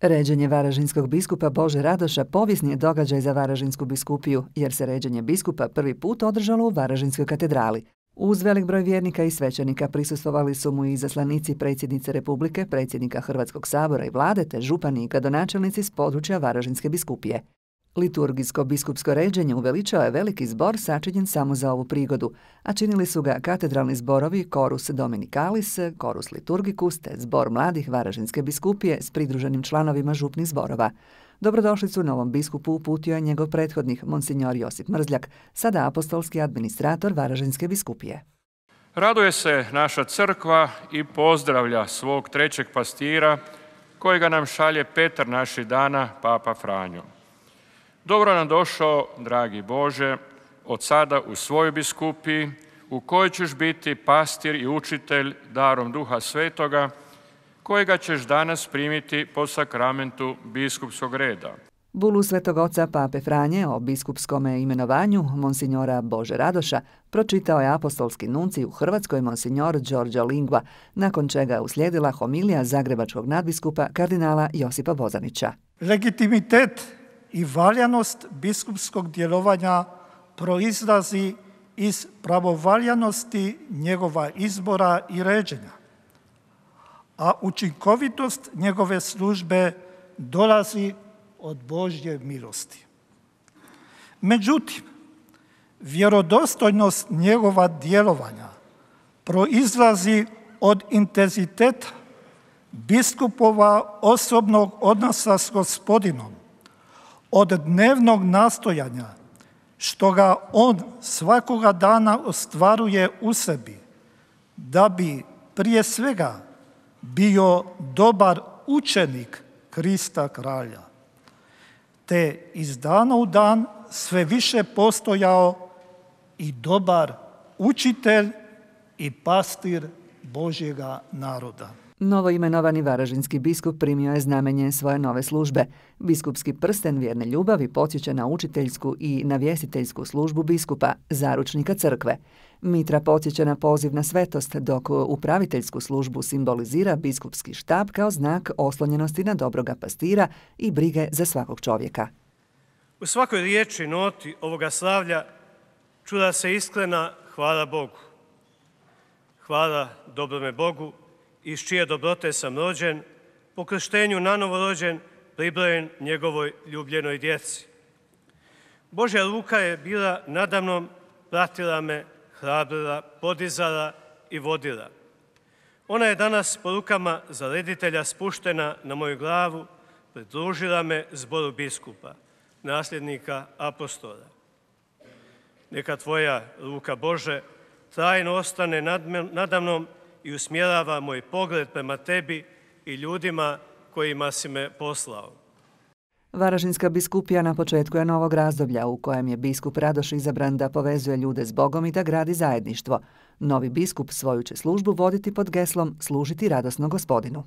Ređenje varaždinskog biskupa Bože Radoša povijesni je događaj za Varaždinsku biskupiju, jer se ređenje biskupa prvi put održalo u Varaždinskoj katedrali. Uz velik broj vjernika i svećenika prisustvovali su mu i izaslanici predsjednice Republike, predsjednika Hrvatskog sabora i vlade, te župani i gradonačelnici s područja Varaždinske biskupije. Liturgijsko biskupsko ređenje uveličao je veliki zbor sačinjen samo za ovu prigodu, a činili su ga katedralni zborovi Chorus Dominicalis, Chorus Liturgicus te zbor mladih Varaždinske biskupije s pridruženim članovima župnih zborova. Dobrodošlicu novom biskupu uputio je njegov prethodnik, monsignor Josip Mrzljak, sada apostolski administrator Varaždinske biskupije. Raduje se naša crkva i pozdravlja svog trećeg pastira, kojega nam šalje Petar naših dana, Papa Franjo. Dobro nam došao, dragi Bože, od sada u svojoj biskupiji, u kojoj ćeš biti pastir i učitelj darom Duha Svetoga, kojega ćeš danas primiti po sakramentu biskupskog reda. Bulu Svetog oca Pape Franje o biskupskom imenovanju monsignora Bože Radoša pročitao je apostolski nuncij u Hrvatskoj monsignor Đorđo Lingua, nakon čega je uslijedila homilija zagrebačkog nadbiskupa kardinala Josipa Bozanića. Legitimitet i valjanost biskupskog djelovanja proizlazi iz pravovaljanosti njegova izbora i ređenja, a učinkovitost njegove službe dolazi od Božje milosti. Međutim, vjerodostojnost njegova djelovanja proizlazi od intenziteta biskupova osobnog odnosa s Gospodinom, od dnevnog nastojanja što ga on svakoga dana ostvaruje u sebi, da bi prije svega bio dobar učenik Krista Kralja, te iz dana u dan sve više postojao i dobar učitelj i pastir Božjega naroda. Novo imenovani varaždinski biskup primio je znamenje svoje nove službe. Biskupski prsten vjerne ljubavi podsjeća na učiteljsku i navjestiteljsku službu biskupa, zaručnika crkve. Mitra podsjeća na poziv na svetost, dok upraviteljsku službu simbolizira biskupski štab kao znak oslonjenosti na dobroga pastira i brige za svakog čovjeka. U svakoj riječi i noti ovoga slavlja čula se iskrena hvala Bogu. Hvala dobrome Bogu, iz čije dobrote sam rođen, po krštenju nanovo rođen, pribrojen njegovoj ljubljenoj djeci. Božja ruka je bila nadamnom, pratila me, hrabrila, podizala i vodila. Ona je danas po rukama zareditelja spuštena na moju glavu, pridružila me zboru biskupa, nasljednika apostola. Neka tvoja ruka, Bože, trajno ostane nadamnom i usmjerava moj pogled prema tebi i ljudima kojima si me poslao. Varaždinska biskupija na početku je novog razdoblja u kojem je biskup Radoš izabran da povezuje ljude s Bogom i da gradi zajedništvo. Novi biskup svoju će službu voditi pod geslom služiti radosno Gospodinu.